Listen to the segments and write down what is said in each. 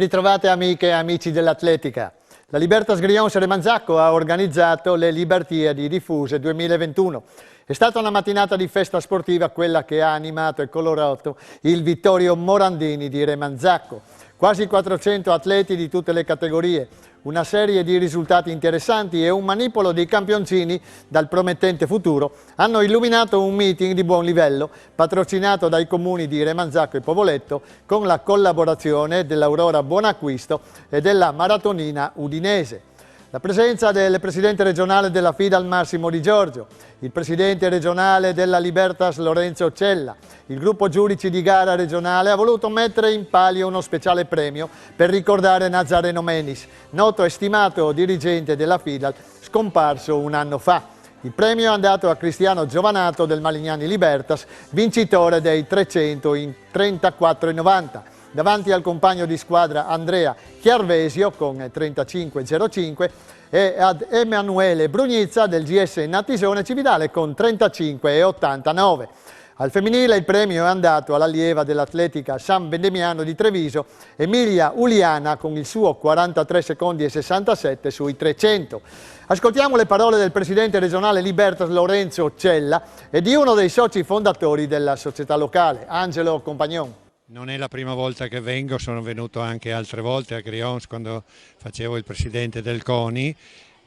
Ben ritrovate amiche e amici dell'atletica. La Libertas Grions Remanzacco ha organizzato le Libertiadi diffuse 2021. È stata una mattinata di festa sportiva quella che ha animato e colorato il Vittorio Morandini di Remanzacco. Quasi 400 atleti di tutte le categorie, una serie di risultati interessanti e un manipolo di campioncini dal promettente futuro hanno illuminato un meeting di buon livello patrocinato dai comuni di Remanzacco e Povoletto con la collaborazione dell'Aurora Buonacquisto e della Maratonina Udinese. La presenza del presidente regionale della FIDAL Massimo Di Giorgio, il presidente regionale della Libertas Lorenzo Cella, il gruppo giudici di gara regionale ha voluto mettere in palio uno speciale premio per ricordare Nazareno Menis, noto e stimato dirigente della FIDAL scomparso un anno fa. Il premio è andato a Cristiano Giovanato del Malignani Libertas, vincitore dei 300 in 34,90. Davanti al compagno di squadra Andrea Chiarvesio con 35,05 e ad Emanuele Brugnizza del GS Natisone Cividale con 35,89. Al femminile il premio è andato all'allieva dell'atletica San Bendemiano di Treviso, Emilia Uliana con il suo 43 secondi e 67 sui 300. Ascoltiamo le parole del presidente regionale Libertas Lorenzo Cella e di uno dei soci fondatori della società locale, Angelo Compagnon. Non è la prima volta che vengo, sono venuto anche altre volte a Grions quando facevo il presidente del CONI,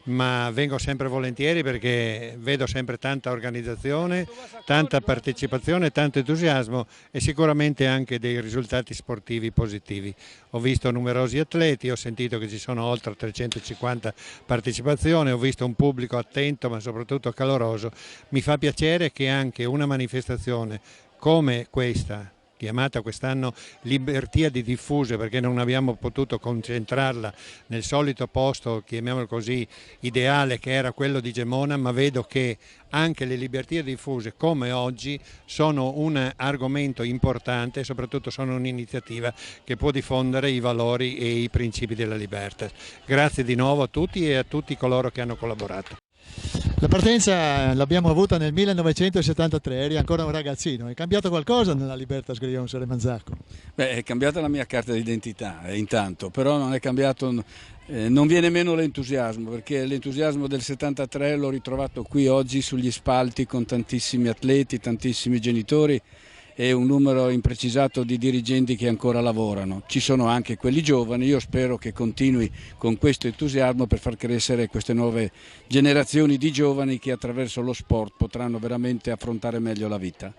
ma vengo sempre volentieri perché vedo sempre tanta organizzazione, tanta partecipazione, tanto entusiasmo e sicuramente anche dei risultati sportivi positivi. Ho visto numerosi atleti, ho sentito che ci sono oltre 350 partecipazioni, ho visto un pubblico attento ma soprattutto caloroso. Mi fa piacere che anche una manifestazione come questa, chiamata quest'anno Libertiadi diffuse perché non abbiamo potuto concentrarla nel solito posto, chiamiamolo così, ideale che era quello di Gemona, ma vedo che anche le Libertiadi diffuse come oggi sono un argomento importante e soprattutto sono un'iniziativa che può diffondere i valori e i principi della Libertas. Grazie di nuovo a tutti e a tutti coloro che hanno collaborato. La partenza l'abbiamo avuta nel 1973, eri ancora un ragazzino. È cambiato qualcosa nella Libertas Grions Remanzacco? Beh, è cambiata la mia carta d'identità intanto, però non è cambiato, non viene meno l'entusiasmo, perché l'entusiasmo del 73 l'ho ritrovato qui oggi sugli spalti con tantissimi atleti, tantissimi genitori e un numero imprecisato di dirigenti che ancora lavorano. Ci sono anche quelli giovani, io spero che continui con questo entusiasmo per far crescere queste nuove generazioni di giovani che attraverso lo sport potranno veramente affrontare meglio la vita.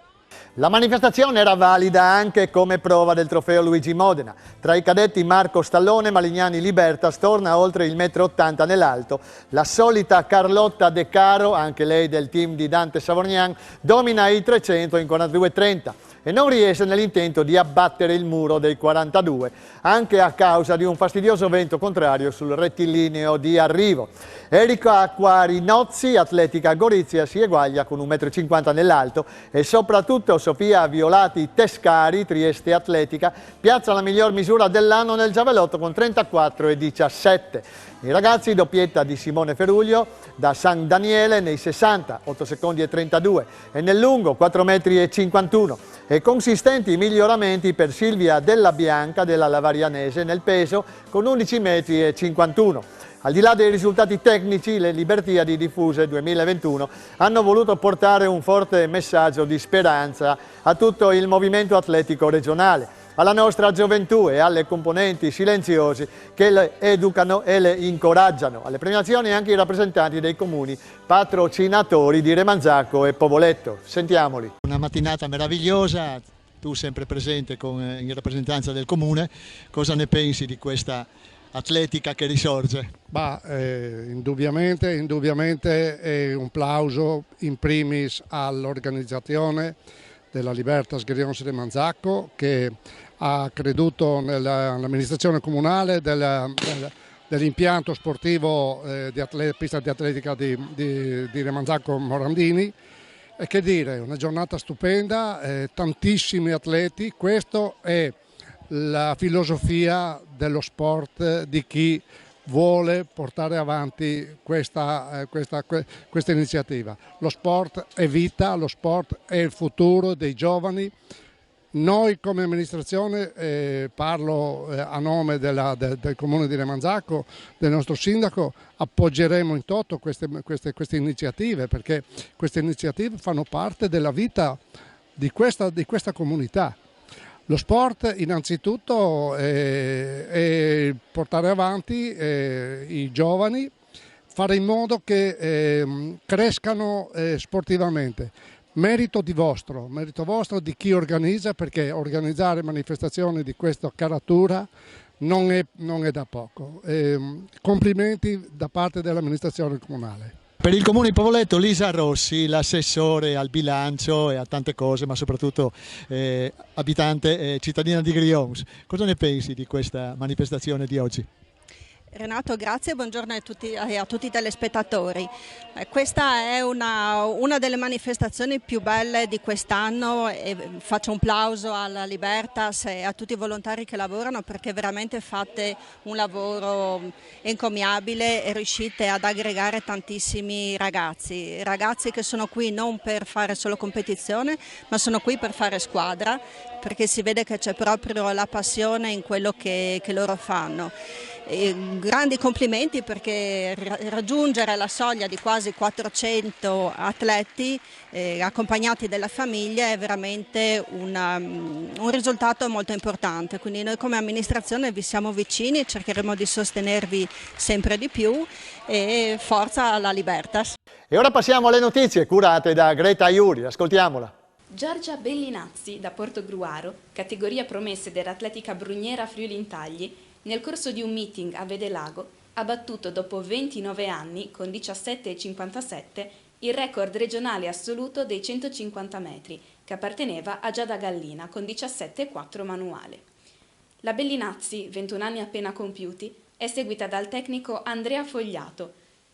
La manifestazione era valida anche come prova del trofeo Luigi Modena. Tra i cadetti Marco Stallone, Malignani Libertas torna oltre il 1,80 m nell'alto. La solita Carlotta De Caro, anche lei del team di Dante Savorgnan, domina i 300 in 42,30 e non riesce nell'intento di abbattere il muro dei 42, anche a causa di un fastidioso vento contrario sul rettilineo di arrivo. Erika Acquarinozzi, atletica Gorizia, si eguaglia con 1,50 m nell'alto e soprattutto Sofia Violati Tescari, Trieste Atletica, piazza la miglior misura dell'anno nel giavellotto con 34,17. I ragazzi doppietta di Simone Feruglio da San Daniele nei 60, 8 secondi e 32 e nel lungo 4,51 m e consistenti miglioramenti per Silvia Della Bianca della Lavarianese nel peso con 11,51 m. Al di là dei risultati tecnici, le Libertiadi diffuse 2021 hanno voluto portare un forte messaggio di speranza a tutto il movimento atletico regionale, alla nostra gioventù e alle componenti silenziosi che le educano e le incoraggiano. Alle premiazioni anche i rappresentanti dei comuni patrocinatori di Remanzacco e Povoletto. Sentiamoli. Una mattinata meravigliosa, tu sempre presente in rappresentanza del comune. Cosa ne pensi di questa atletica che risorge? Indubbiamente è un plauso in primis all'organizzazione della Libertas Grions Remanzacco che ha creduto nell'amministrazione comunale dell'impianto sportivo pista di atletica di Remanzacco Morandini. E che dire, una giornata stupenda, tantissimi atleti, questo è la filosofia dello sport di chi vuole portare avanti questa iniziativa. Lo sport è vita, lo sport è il futuro dei giovani Noi come amministrazione, parlo a nome del Comune di Remanzacco, del nostro sindaco, appoggeremo in toto queste iniziative, perché queste iniziative fanno parte della vita di questa comunità. Lo sport innanzitutto è portare avanti i giovani, fare in modo che crescano sportivamente. Merito vostro, di chi organizza, perché organizzare manifestazioni di questa caratura non è da poco. Complimenti da parte dell'amministrazione comunale. Per il comune di Povoletto, Lisa Rossi, l'assessore al bilancio e a tante cose, ma soprattutto abitante cittadina di Grions. Cosa ne pensi di questa manifestazione di oggi? Renato, grazie, buongiorno a tutti i telespettatori. Questa è una delle manifestazioni più belle di quest'anno e faccio un plauso alla Libertas e a tutti i volontari che lavorano, perché veramente fate un lavoro encomiabile e riuscite ad aggregare tantissimi ragazzi che sono qui non per fare solo competizione, ma sono qui per fare squadra, perché si vede che c'è proprio la passione in quello che loro fanno. Grandi complimenti, perché raggiungere la soglia di quasi 400 atleti accompagnati dalla famiglia è veramente un risultato molto importante, quindi noi come amministrazione vi siamo vicini, cercheremo di sostenervi sempre di più e forza alla Libertas. E ora passiamo alle notizie curate da Greta Iuri, ascoltiamola. Giorgia Bellinazzi da Portogruaro, categoria promesse dell'atletica Brugnera Friuli Intagli, nel corso di un meeting a Vedelago ha battuto dopo 29 anni, con 17,57, il record regionale assoluto dei 150 metri, che apparteneva a Giada Gallina con 17,4 manuale. La Bellinazzi, 21 anni appena compiuti, è seguita dal tecnico Andrea Fogliato.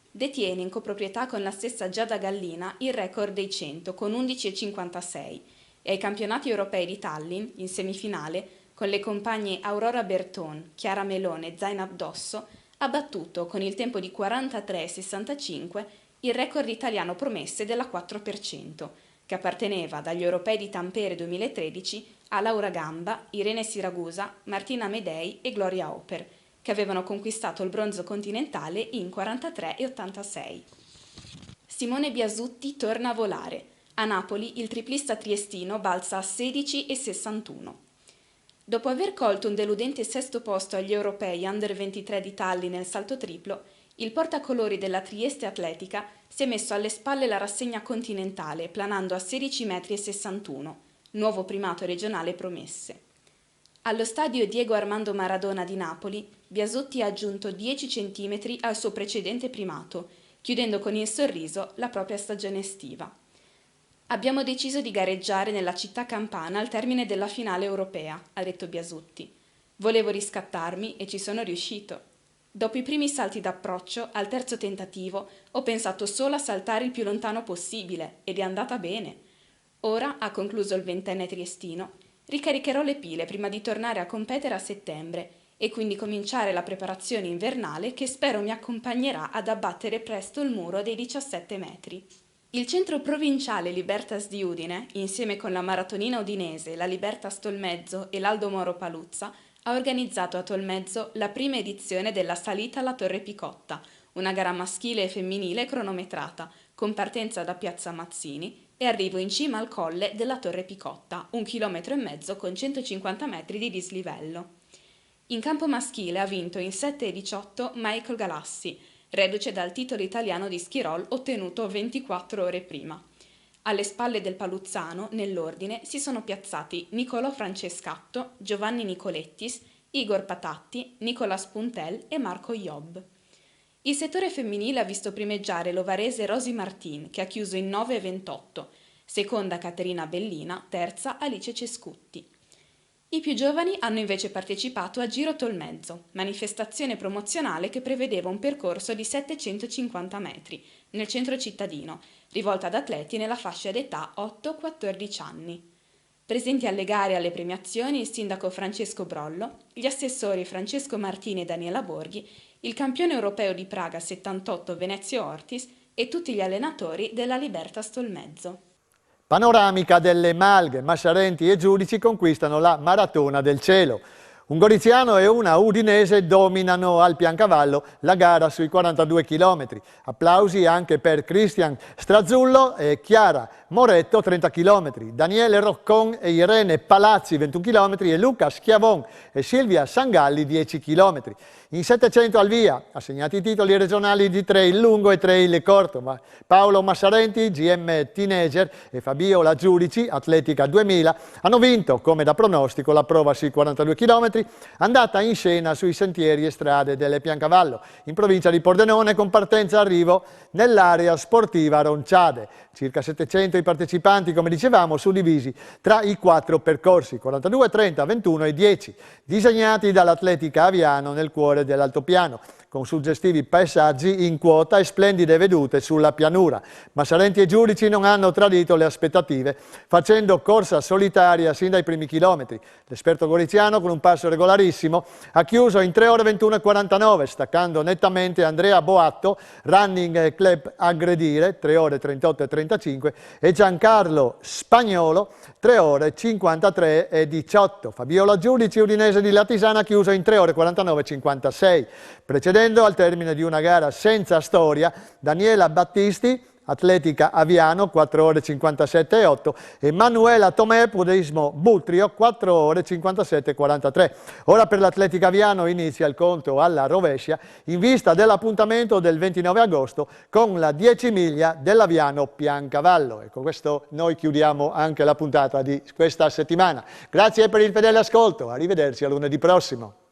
Detiene in coproprietà con la stessa Giada Gallina il record dei 100 con 11,56 e ai campionati europei di Tallinn, in semifinale, con le compagne Aurora Berton, Chiara Melone e Zainab Dosso, ha battuto con il tempo di 43,65 il record italiano promesse della 4%, che apparteneva dagli europei di Tampere 2013 a Laura Gamba, Irene Siragusa, Martina Medei e Gloria Hopper, che avevano conquistato il bronzo continentale in 43,86. Simone Biasutti torna a volare. A Napoli il triplista triestino balza a 16,61. Dopo aver colto un deludente sesto posto agli europei Under 23 di Tallinn nel salto triplo, il portacolori della Trieste Atletica si è messo alle spalle la rassegna continentale, planando a 16,61 m, nuovo primato regionale promesse. Allo stadio Diego Armando Maradona di Napoli, Biasutti ha aggiunto 10 cm al suo precedente primato, chiudendo con il sorriso la propria stagione estiva. Abbiamo deciso di gareggiare nella città campana al termine della finale europea, ha detto Biasutti. Volevo riscattarmi e ci sono riuscito. Dopo i primi salti d'approccio, al terzo tentativo, ho pensato solo a saltare il più lontano possibile ed è andata bene. Ora, ha concluso il ventenne triestino, ricaricherò le pile prima di tornare a competere a settembre e quindi cominciare la preparazione invernale che spero mi accompagnerà ad abbattere presto il muro dei 17 metri. Il centro provinciale Libertas di Udine, insieme con la maratonina udinese, la Libertas Tolmezzo e l'Aldo Moro Paluzza, ha organizzato a Tolmezzo la prima edizione della salita alla Torre Picotta, una gara maschile e femminile cronometrata, con partenza da Piazza Mazzini e arrivo in cima al colle della Torre Picotta, 1,5 km con 150 metri di dislivello. In campo maschile ha vinto in 7,18 Michael Galassi, reduce dal titolo italiano di skirol ottenuto 24 ore prima. Alle spalle del paluzzano, nell'ordine, si sono piazzati Nicolò Francescatto, Giovanni Nicolettis, Igor Patatti, Nicola Spuntel e Marco Job. Il settore femminile ha visto primeggiare l'ovarese Rosy Martin, che ha chiuso in 9,28, seconda Caterina Bellina, terza Alice Cescutti. I più giovani hanno invece partecipato a Giro Tolmezzo, manifestazione promozionale che prevedeva un percorso di 750 metri nel centro cittadino, rivolta ad atleti nella fascia d'età 8-14 anni. Presenti alle gare e alle premiazioni il sindaco Francesco Brollo, gli assessori Francesco Martini e Daniela Borghi, il campione europeo di Praga 78 Venezio Ortis e tutti gli allenatori della Libertas Tolmezzo. Panoramica delle Malghe, Massarenti e Giudici conquistano la Maratona del Cielo. Un goriziano e una udinese dominano al Piancavallo la gara sui 42 km. Applausi anche per Cristian Strazzullo e Chiara Moretto 30 km, Daniele Roccon e Irene Palazzi 21 km e Luca Schiavon e Silvia Sangalli 10 km. In 700 al via, assegnati i titoli regionali di trail lungo e trail corto, ma Paolo Massarenti, GM Teenager e Fabiola Giudici, Atletica 2000, hanno vinto, come da pronostico, la prova sui 42 km, andata in scena sui sentieri e strade delle Piancavallo, in provincia di Pordenone, con partenza e arrivo nell'area sportiva Ronciade. Circa 700 i partecipanti, come dicevamo, suddivisi tra i 4 percorsi, 42, 30, 21 e 10, disegnati dall'Atletica Aviano nel cuore dell'altopiano, con suggestivi paesaggi in quota e splendide vedute sulla pianura. Massarenti e Giudici non hanno tradito le aspettative, facendo corsa solitaria sin dai primi chilometri. L'esperto goriziano, con un passo regolarissimo, ha chiuso in 3 ore 21 e 49, staccando nettamente Andrea Boatto, Running Club Aggredire, 3 ore 38 e 35, e Giancarlo Spagnolo, 3 ore 53 e 18. Fabiola Giudici, udinese di Latisana, ha chiuso in 3 ore 49 e 56. Precedendo al termine di una gara senza storia, Daniela Battisti, Atletica Aviano, 4 ore 57 e 8, e Manuela Tomè, Pudeismo Butrio, 4 ore 57 e 43. Ora per l'Atletica Aviano inizia il conto alla rovescia in vista dell'appuntamento del 29 agosto con la 10 miglia dell'Aviano Piancavallo. E con questo noi chiudiamo anche la puntata di questa settimana. Grazie per il fedele ascolto, arrivederci a lunedì prossimo.